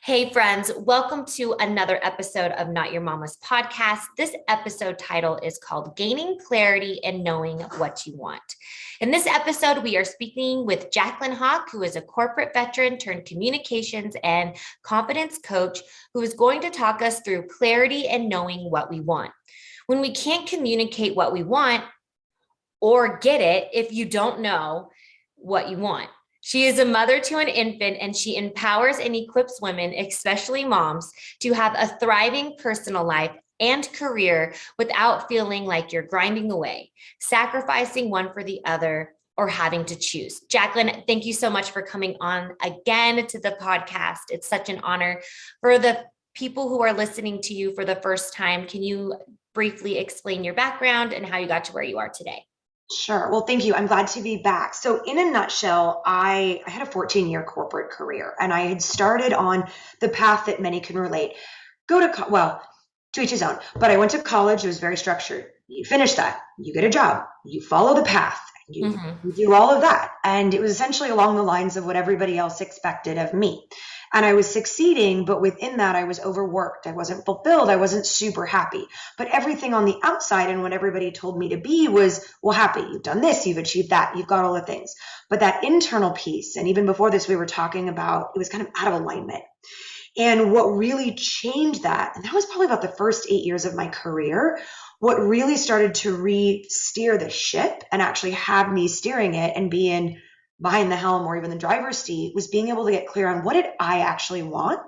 Hey, friends, welcome to another episode of Not Your Mama's podcast. This episode title is called Gaining Clarity and Knowing What You Want. In this episode, we are speaking with Jacqueline Hawk, who is a corporate veteran turned communications and confidence coach, who is going to talk us through clarity and knowing what we want. When we can't communicate what we want or get it if you don't know what you want. She is a mother to an infant, and she empowers and equips women, especially moms, to have a thriving personal life and career without feeling like you're grinding away, sacrificing one for the other, or having to choose. Jacqueline, thank you so much for coming on again to the podcast. It's such an honor. For the people who are listening to you for the first time, can you briefly explain your background and how you got to where you are today? Sure. Well, thank you. I'm glad to be back. So in a nutshell, I had a 14-year corporate career, and I had started on the path that many can relate. To each his own, but I went to college. It was very structured. You finish that, you get a job, you follow the path, you do all of that. And it was essentially along the lines of what everybody else expected of me. And I was succeeding, but within that, I was overworked. I wasn't fulfilled. I wasn't super happy. But everything on the outside and what everybody told me to be was, well, happy. You've done this, you've achieved that, you've got all the things. But that internal piece, and even before this, we were talking about, it was kind of out of alignment. And what really changed that, and that was probably about the first 8 years of my career, what really started to re-steer the ship and actually have me steering it and being behind the helm or even the driver's seat was being able to get clear on what did I actually want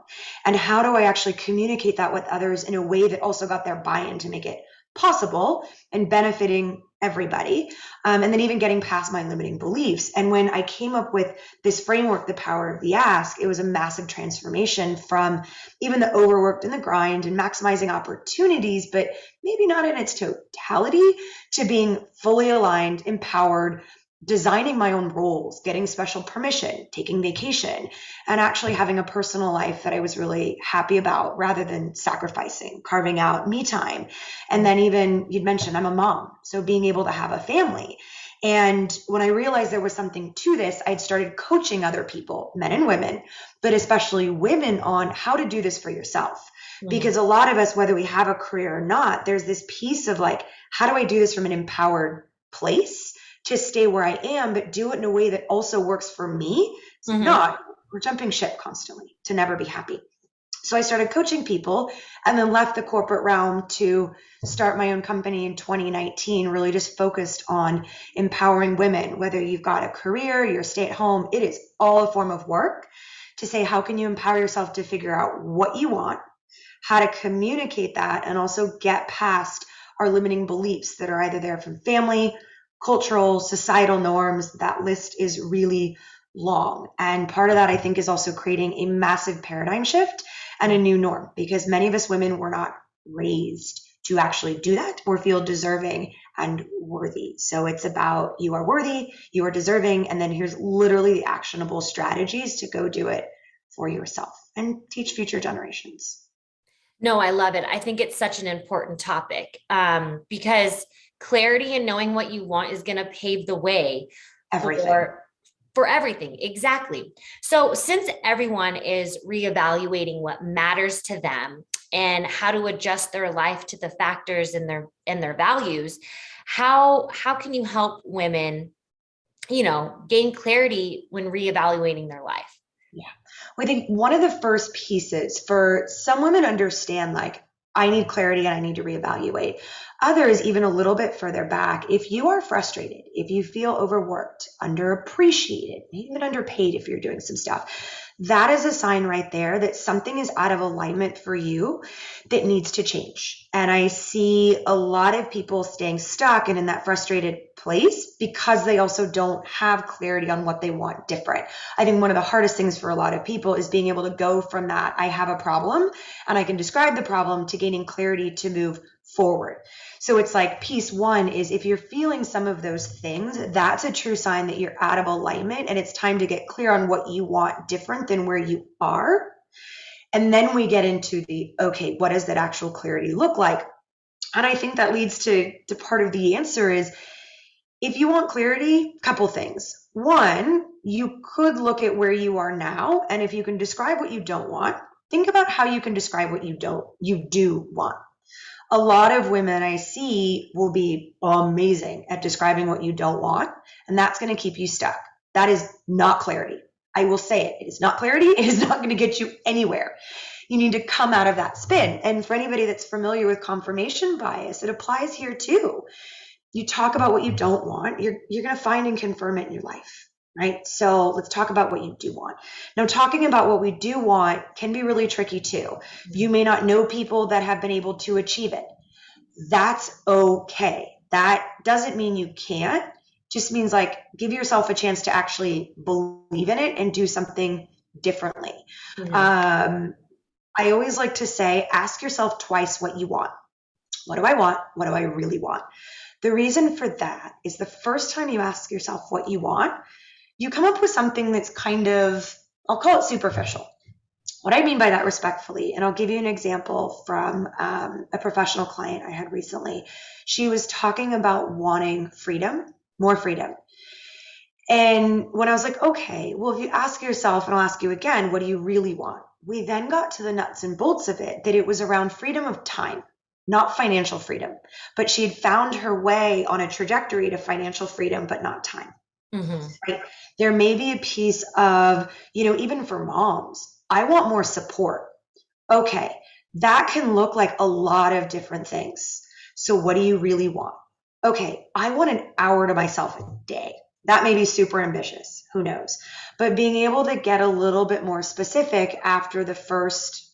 and how do I actually communicate that with others in a way that also got their buy-in to make it possible and benefiting everybody. And then even getting past my limiting beliefs. And when I came up with this framework, the power of the ask, it was a massive transformation from even the overworked and the grind and maximizing opportunities, but maybe not in its totality, to being fully aligned, empowered, designing my own roles, getting special permission, taking vacation, and actually having a personal life that I was really happy about rather than sacrificing, carving out me time. And then even you'd mentioned I'm a mom, so being able to have a family. And when I realized there was something to this, I'd started coaching other people, men and women, but especially women, on how to do this for yourself. Because a lot of us, whether we have a career or not, there's this piece of like, how do I do this from an empowered place to stay where I am, but do it in a way that also works for me? It's not, we're jumping ship constantly to never be happy. So I started coaching people and then left the corporate realm to start my own company in 2019, really just focused on empowering women. Whether you've got a career, you're stay at home, it is all a form of work to say, how can you empower yourself to figure out what you want, how to communicate that, and also get past our limiting beliefs that are either there from family, cultural, societal norms. That list is really long. And part of that, I think, is also creating a massive paradigm shift and a new norm, because many of us women were not raised to actually do that or feel deserving and worthy. So it's about, you are worthy, you are deserving, and then here's literally the actionable strategies to go do it for yourself and teach future generations. No, I love it. I think it's such an important topic because clarity and knowing what you want is going to pave the way for everything. Exactly. So since everyone is reevaluating what matters to them and how to adjust their life to the factors in their values, how can you help women, gain clarity when reevaluating their life? Yeah. Well, I think one of the first pieces for some women understand, like, I need clarity and I need to reevaluate. Others, even a little bit further back, if you are frustrated, if you feel overworked, underappreciated, even underpaid if you're doing some stuff, that is a sign right there that something is out of alignment for you that needs to change. And I see a lot of people staying stuck and in that frustrated place because they also don't have clarity on what they want different. I think one of the hardest things for a lot of people is being able to go from that, I have a problem and I can describe the problem, to gaining clarity to move forward. So it's like piece one is, if you're feeling some of those things, that's a true sign that you're out of alignment and it's time to get clear on what you want different than where you are. And then we get into the, okay, what does that actual clarity look like? And I think that leads to part of the answer is, if you want clarity, couple things. One, you could look at where you are now, and if you can describe what you don't want, think about how you can describe what you do want. A lot of women I see will be amazing at describing what you don't want, and that's going to keep you stuck. That is not clarity. I will say it. It is not clarity. It is not going to get you anywhere. You need to come out of that spin. And for anybody that's familiar with confirmation bias, it applies here too. You talk about what you don't want, you're going to find and confirm it in your life, right? So let's talk about what you do want. Now, talking about what we do want can be really tricky too. You may not know people that have been able to achieve it. That's okay. That doesn't mean you can't. Just means like give yourself a chance to actually believe in it and do something differently. I always like to say, ask yourself twice what you want. What do I want? What do I really want? The reason for that is the first time you ask yourself what you want, you come up with something that's kind of, I'll call it superficial. What I mean by that respectfully, and I'll give you an example from a professional client I had recently. She was talking about wanting freedom, more freedom. And when I was like, okay, well, if you ask yourself, and I'll ask you again, what do you really want? We then got to the nuts and bolts of it, that it was around freedom of time, not financial freedom. But she had found her way on a trajectory to financial freedom, but not time. Right? There may be a piece of, even for moms, I want more support. Okay, that can look like a lot of different things. So what do you really want? Okay, I want an hour to myself a day. That may be super ambitious. Who knows? But being able to get a little bit more specific after the first,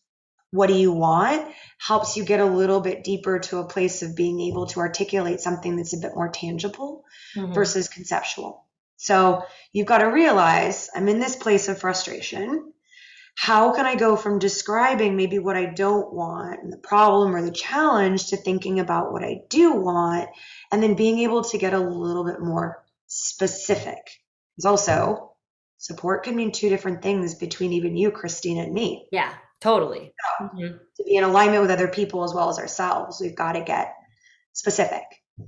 what do you want, helps you get a little bit deeper to a place of being able to articulate something that's a bit more tangible versus conceptual. So you've got to realize I'm in this place of frustration. How can I go from describing maybe what I don't want and the problem or the challenge to thinking about what I do want, and then being able to get a little bit more specific? Because also support can mean two different things between even you, Christine, and me. Yeah, totally. So, to be in alignment with other people as well as ourselves, we've got to get specific.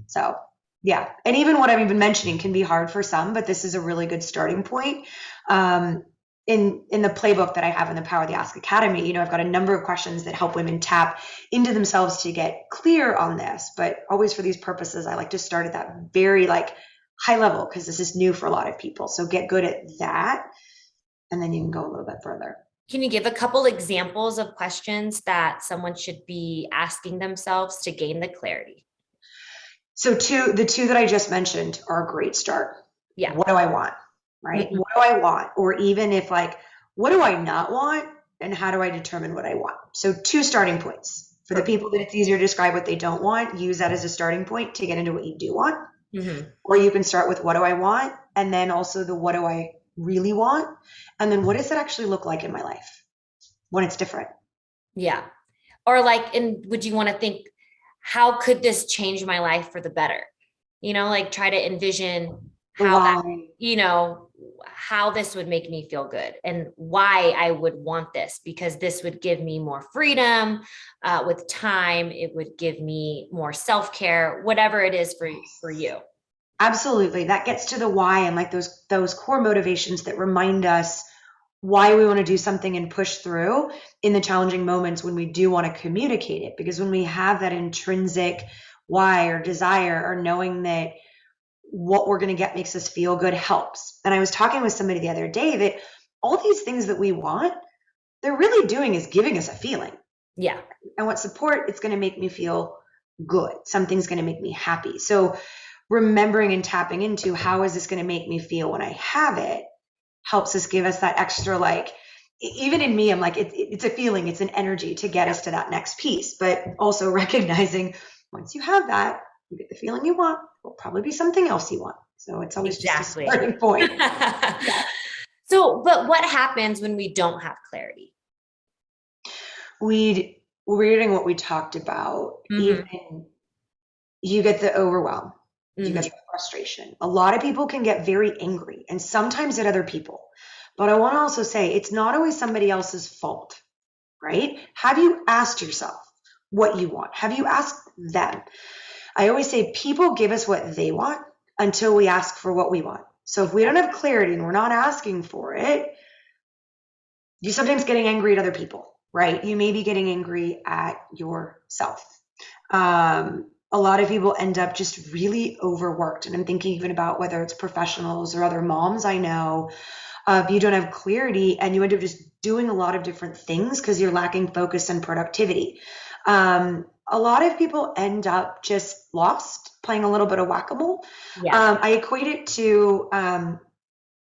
So yeah. And even what I've been mentioning can be hard for some, but this is a really good starting point. In the playbook that I have in the Power of the Ask Academy, I've got a number of questions that help women tap into themselves to get clear on this. But always for these purposes, I like to start at that very high level, because this is new for a lot of people. So get good at that, and then you can go a little bit further. Can you give a couple examples of questions that someone should be asking themselves to gain the clarity? So the two that I just mentioned are a great start. Yeah. What do I want? Right? What do I want? Or even if what do I not want? And how do I determine what I want? So two starting points. For the people that it's easier to describe what they don't want, use that as a starting point to get into what you do want. Or you can start with what do I want? And then also the what do I really want? And then what does it actually look like in my life when it's different? Yeah. Or would you want to think, how could this change my life for the better? Try to envision how this would make me feel good and why I would want this, because this would give me more freedom with time. It would give me more self-care, whatever it is for you. Absolutely. That gets to the why and those core motivations that remind us why we want to do something and push through in the challenging moments when we do want to communicate it. Because when we have that intrinsic why or desire, or knowing that what we're going to get makes us feel good, helps. And I was talking with somebody the other day that all these things that we want, they're really doing is giving us a feeling. Yeah. I want support. It's going to make me feel good. Something's going to make me happy. So remembering and tapping into how is this going to make me feel when I have it helps us, give us that extra, even in me, I'm it's a feeling, it's an energy to get us to that next piece. But also recognizing once you have that, you get the feeling you want, will probably be something else you want. So it's always just a starting point. Yeah. So, but what happens when we don't have clarity? Reading what we talked about, even you get the overwhelm, you get the frustration. A lot of people can get very angry, and sometimes at other people. But I want to also say it's not always somebody else's fault, right? Have you asked yourself what you want? Have you asked them? I always say people give us what they want until we ask for what we want. So if we don't have clarity and we're not asking for it, you're sometimes getting angry at other people. right? You may be getting angry at yourself. A lot of people end up just really overworked. And I'm thinking even about whether it's professionals or other moms I know, you don't have clarity and you end up just doing a lot of different things because you're lacking focus and productivity. A lot of people end up just lost playing a little bit of whack-a-mole. Yeah. I equate it to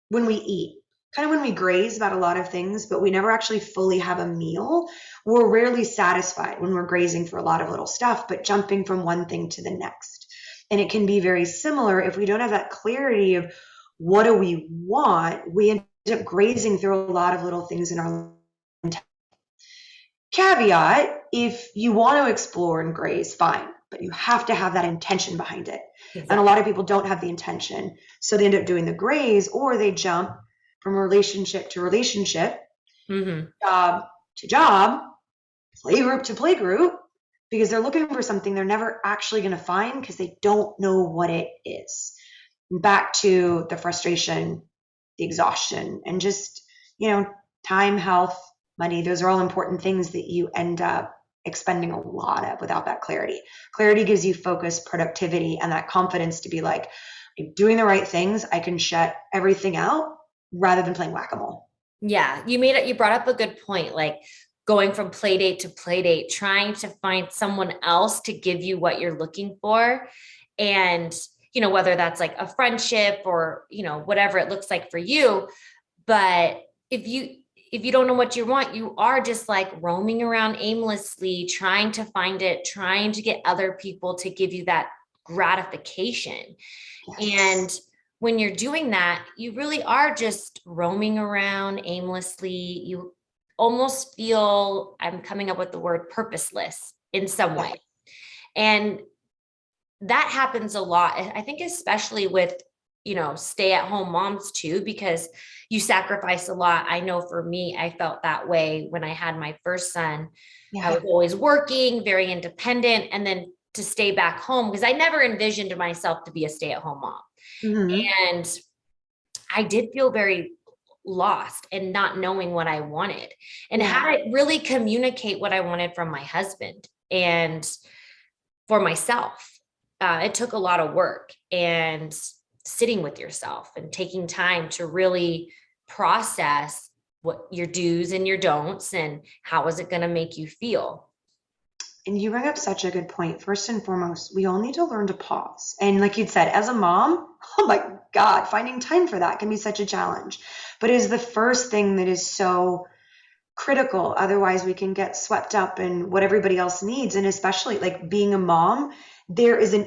when we eat, kind of when we graze about a lot of things, but we never actually fully have a meal. We're rarely satisfied when we're grazing for a lot of little stuff, but jumping from one thing to the next. And it can be very similar if we don't have that clarity of what do we want, we end up grazing through a lot of little things in our caveat. If you want to explore and graze, fine, but you have to have that intention behind it. And a Exactly. lot of people don't have the intention, so they end up doing the graze, or they jump from relationship, Mm-hmm. job to job, playgroup to playgroup, because they're looking for something they're never actually going to find because they don't know what it is. Back to the frustration, the exhaustion, and just, time, health, money. Those are all important things that you end up expending a lot of without that clarity. Clarity gives you focus, productivity, and that confidence to be like, I'm doing the right things. I can shut everything out rather than playing whack-a-mole. Yeah, you brought up a good point, like going from play date to play date, trying to find someone else to give you what you're looking for. And, whether that's like a friendship or, whatever it looks like for you. But if you don't know what you want, you are just like roaming around aimlessly, trying to find it, trying to get other people to give you that gratification. Yes. And when you're doing that, you really are just roaming around aimlessly. You almost feel, I'm coming up with the word purposeless in some Yeah. way. And that happens a lot. I think, especially with, stay at home moms too, because you sacrifice a lot. I know for me, I felt that way when I had my first son. I Yeah. was always working, very independent, and then to stay back home because I never envisioned myself to be a stay at home mom. Mm-hmm. And I did feel very lost and not knowing what I wanted and Yeah. how to really communicate what I wanted from my husband and for myself. It took a lot of work and sitting with yourself and taking time to really process what your do's and your don'ts and how is it going to make you feel. And you bring up such a good point. First and foremost, we all need to learn to pause. And like you'd said, as a mom, oh my God, finding time for that can be such a challenge. But it is the first thing that is so critical. Otherwise, we can get swept up in what everybody else needs. And especially like being a mom, there is an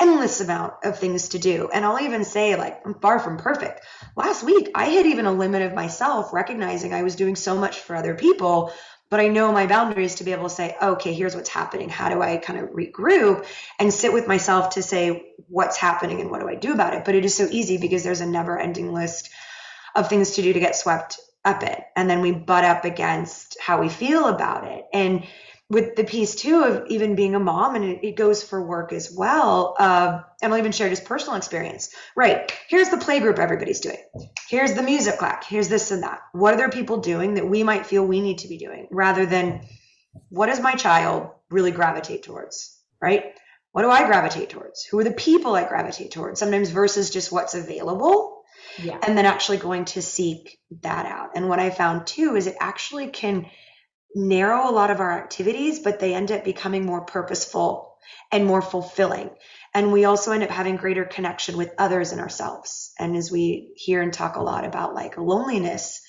endless amount of things to do. And I'll even say, like, I'm far from perfect. Last week, I hit even a limit of myself, recognizing I was doing so much for other people. But I know my boundaries to be able to say, okay, here's what's happening. How do I kind of regroup and sit with myself to say what's happening and what do I do about it? But it is so easy because there's a never ending list of things to do to get swept up in. And then we butt up against how we feel about it. And with the piece too of even being a mom, and it goes for work as well. And I'll even share just personal experience. Right. Here's the play group everybody's doing. Here's the music class. Here's this and that. What are there people doing that we might feel we need to be doing rather than what does my child really gravitate towards? Right. What do I gravitate towards? Who are the people I gravitate towards? Sometimes versus just what's available Yeah. and then actually going to seek that out. And what I found too is it actually can narrow a lot of our activities, but they end up becoming more purposeful and more fulfilling. And we also end up having greater connection with others and ourselves. And as we hear and talk a lot about like a loneliness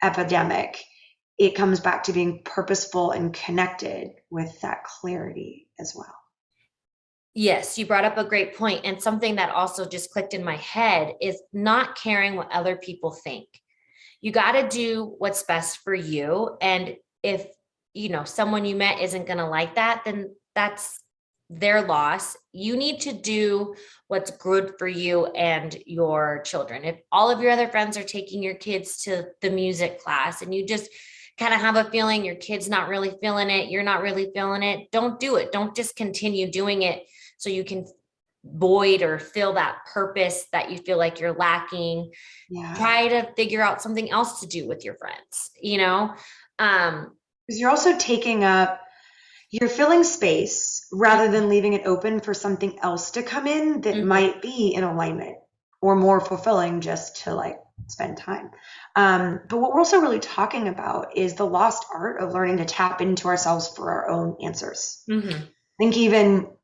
epidemic, it comes back to being purposeful and connected with that clarity as well. Yes, you brought up a great point. And something that also just clicked in my head is not caring what other people think. You got to do what's best for you. And if, someone you met isn't going to like that, then that's their loss. You need to do what's good for you and your children. If all of your other friends are taking your kids to the music class and you just kind of have a feeling your kid's not really feeling it, you're not really feeling it, don't do it. Don't just continue doing it so you can void or fill that purpose that you feel like you're lacking. Yeah. Try to figure out something else to do with your friends, um, Because you're filling space rather than leaving it open for something else to come in that Mhm. might be in alignment or more fulfilling just to like spend time. But what we're also really talking about is the lost art of learning to tap into ourselves for our own answers. Mhm. I think even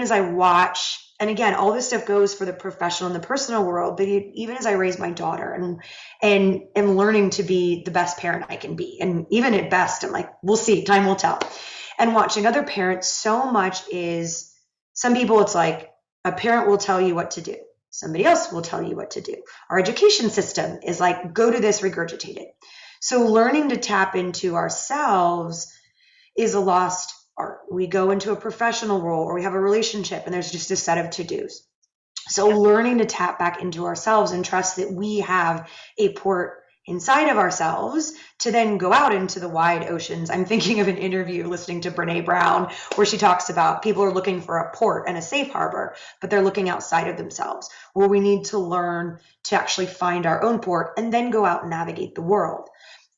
as I watch, and again, all this stuff goes for the professional and the personal world, but even as I raise my daughter and am learning to be the best parent I can be, and even at best, I'm like, we'll see, time will tell. And watching other parents, so much is some people, it's like a parent will tell you what to do. Somebody else will tell you what to do. Our education system is like, go to this, regurgitate it. So learning to tap into ourselves is a lost art. We go into a professional role or we have a relationship and there's just a set of to-dos. So learning to tap back into ourselves and trust that we have a port inside of ourselves to then go out into the wide oceans. I'm thinking of an interview listening to Brene Brown where she talks about people are looking for a port and a safe harbor, but they're looking outside of themselves, where we need to learn to actually find our own port and then go out and navigate the world.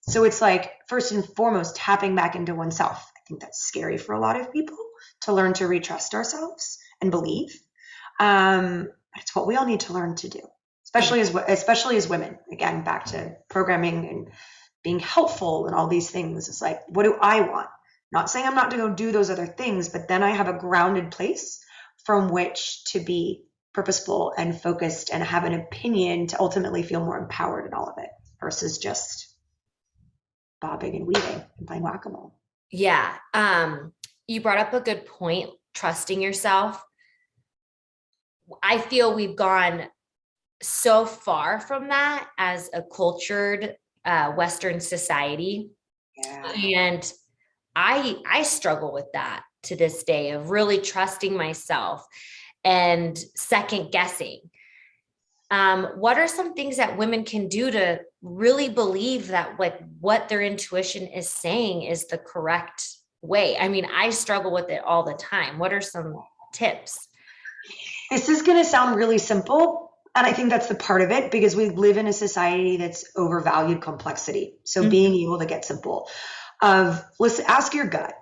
So it's like, first and foremost, tapping back into oneself. I think that's scary for a lot of people to learn to retrust ourselves and believe. But it's what we all need to learn to do, especially as women. Again, back to programming and being helpful and all these things. It's like, what do I want? Not saying I'm not going to go do those other things, but then I have a grounded place from which to be purposeful and focused and have an opinion to ultimately feel more empowered in all of it versus just bobbing and weaving and playing whack-a-mole. Yeah. You brought up a good point, trusting yourself. I feel we've gone so far from that as a cultured Western society. Yeah. And I struggle with that to this day of really trusting myself and second guessing. What are some things that women can do to really believe that what their intuition is saying is the correct way? I mean, I struggle with it all the time. What are some tips? This is going to sound really simple. And I think that's the part of it because we live in a society that's overvalued complexity. So being able to get simple of listen, ask your gut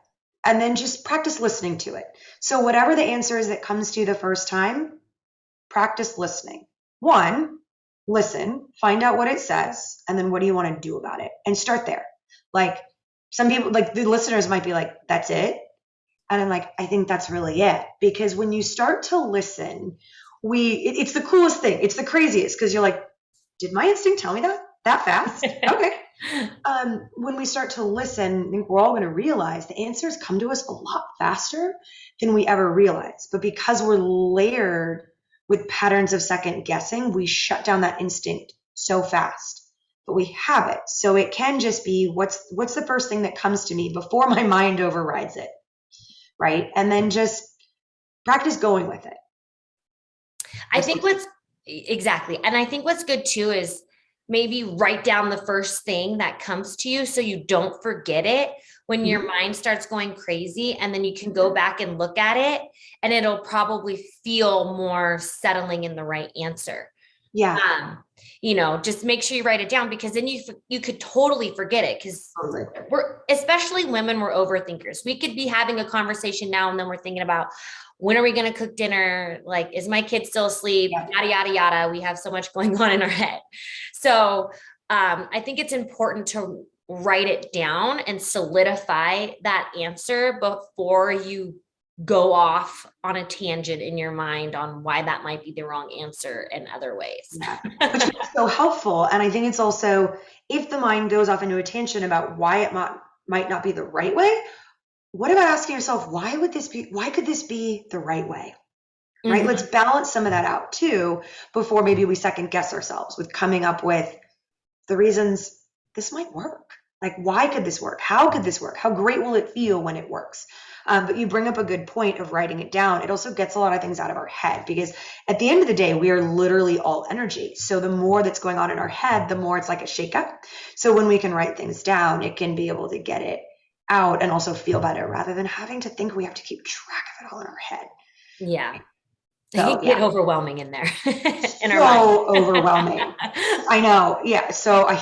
and then just practice listening to it. So whatever the answer is that comes to you the first time, practice listening. One, listen, find out what it says, and then what do you want to do about it? And start there. Like some people, like the listeners might be like, that's it. And I'm like, I think that's really it. Because when you start to listen, it's the coolest thing. It's the craziest because you're like, did my instinct tell me that fast? Okay. When we start to listen, I think we're all going to realize the answers come to us a lot faster than we ever realize. But because we're layered with patterns of second guessing, we shut down that instinct so fast. But we have it. So it can just be what's the first thing that comes to me before my mind overrides it. Right. And then just practice going with it. I think exactly. And I think what's good too is maybe write down the first thing that comes to you so you don't forget it when your mind starts going crazy. And then you can go back and look at it and it'll probably feel more settling in the right answer. Yeah. Just make sure you write it down because then you could totally forget it because especially women, we're overthinkers. We could be having a conversation now and then we're thinking about when are we going to cook dinner? Like, is my kid still asleep? Yeah. Yada, yada, yada. We have so much going on in our head. So I think it's important to write it down and solidify that answer before you go off on a tangent in your mind on why that might be the wrong answer in other ways. Which is so helpful. And I think it's also, if the mind goes off into a tangent about why it might not be the right way, what about asking yourself, why could this be the right way? Right? Let's balance some of that out too, before maybe we second guess ourselves with coming up with the reasons this might work. Like, why could this work? How could this work? How great will it feel when it works? But you bring up a good point of writing it down. It also gets a lot of things out of our head because at the end of the day, we are literally all energy. So the more that's going on in our head, the more it's like a shakeup. So when we can write things down, it can be able to get it out and also feel better rather than having to think we have to keep track of it all in our head. Yeah. It So can get yeah, overwhelming in there in our so mind. overwhelming. I know. Yeah. So I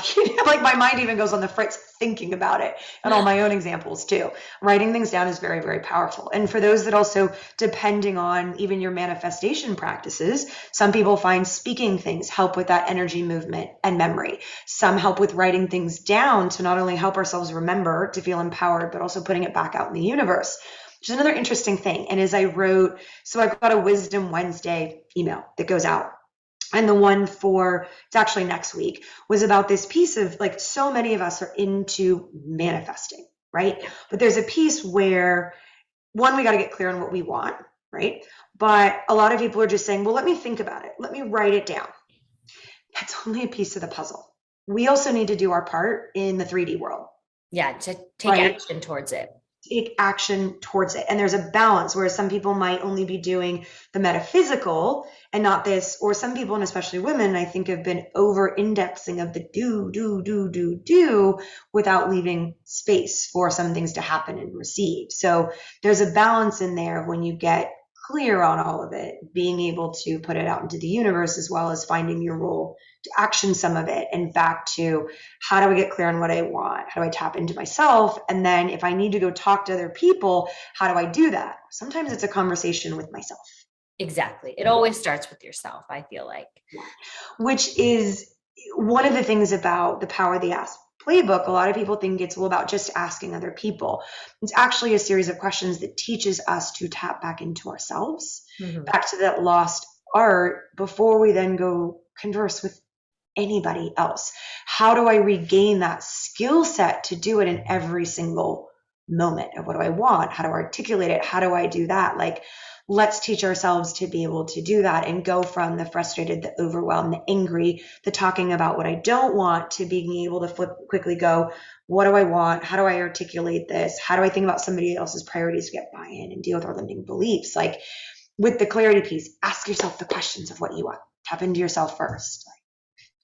like my mind even goes on the fritz thinking about it and all my own examples too. Writing things down is very, very powerful. And for those that also, depending on even your manifestation practices, some people find speaking things help with that energy movement and memory. Some help with writing things down to not only help ourselves remember to feel empowered, but also putting it back out in the universe. Which is another interesting thing. And as I wrote, so I've got a Wisdom Wednesday email that goes out. And the one for, it's actually next week, was about this piece of like, so many of us are into manifesting, right? But there's a piece where, one, we got to get clear on what we want, right? But a lot of people are just saying, well, let me think about it. Let me write it down. That's only a piece of the puzzle. We also need to do our part in the 3D world. Yeah, to take action towards it. Take action towards it. And there's a balance, whereas some people might only be doing the metaphysical and not this, or some people, and especially women, I think have been over indexing of the do without leaving space for some things to happen and receive. So there's a balance in there when you get clear on all of it, being able to put it out into the universe, as well as finding your role to action some of it, and back to how do I get clear on what I want? How do I tap into myself? And then if I need to go talk to other people, how do I do that? Sometimes it's a conversation with myself. Exactly. It always starts with yourself, I feel like. Which is one of the things about the Power of the Ask playbook. A lot of people think it's all about just asking other people. It's actually a series of questions that teaches us to tap back into ourselves, back to that lost art, before we then go converse with anybody else. How do I regain that skill set to do it in every single moment of what do I want? How do I articulate it? How do I do that? Like, let's teach ourselves to be able to do that and go from the frustrated, the overwhelmed, the angry, the talking about what I don't want, to being able to quickly go, what do I want? How do I articulate this? How do I think about somebody else's priorities to get buy-in and deal with our limiting beliefs? Like, with the clarity piece, ask yourself the questions of what you want. Tap into yourself first.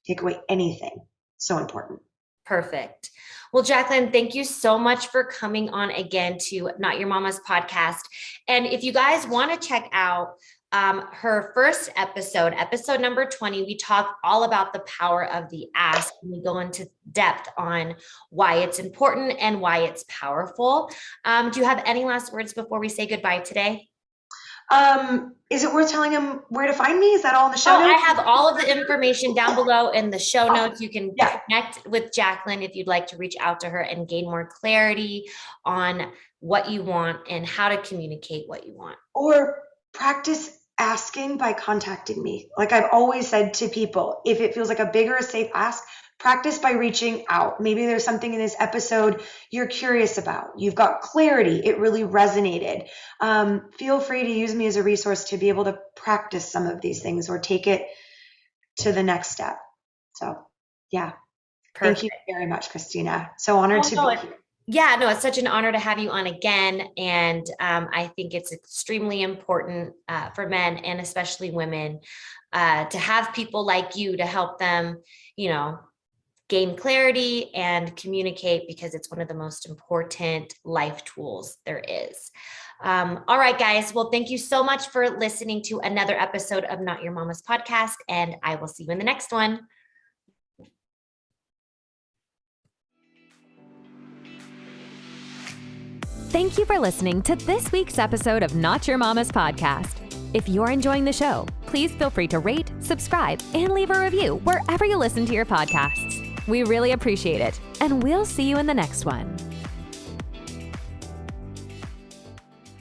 Take away anything. So important. Perfect. Well, Jacqueline, thank you so much for coming on again to Not Your Mama's podcast. And if you guys want to check out her first episode, episode number 20, we talk all about the power of the ask. And we go into depth on why it's important and why it's powerful. Do you have any last words before we say goodbye today? Is it worth telling them where to find me? Is that all in the show notes? I have all of the information down below in the show notes. You can connect with Jacqueline if you'd like to reach out to her and gain more clarity on what you want and how to communicate what you want. Or practice asking by contacting me. Like I've always said to people, if it feels like a big or a safe ask, practice by reaching out. Maybe there's something in this episode you're curious about. You've got clarity. It really resonated. Feel free to use me as a resource to be able to practice some of these things or take it to the next step. So, yeah. Perfect. Thank you very much, Christina. So honored to be here. Yeah, no, it's such an honor to have you on again. And I think it's extremely important for men and especially women to have people like you to help them, gain clarity and communicate, because it's one of the most important life tools there is. All right, guys. Well, thank you so much for listening to another episode of Not Your Mama's podcast, and I will see you in the next one. Thank you for listening to this week's episode of Not Your Mama's podcast. If you're enjoying the show, please feel free to rate, subscribe, and leave a review wherever you listen to your podcasts. We really appreciate it, and we'll see you in the next one.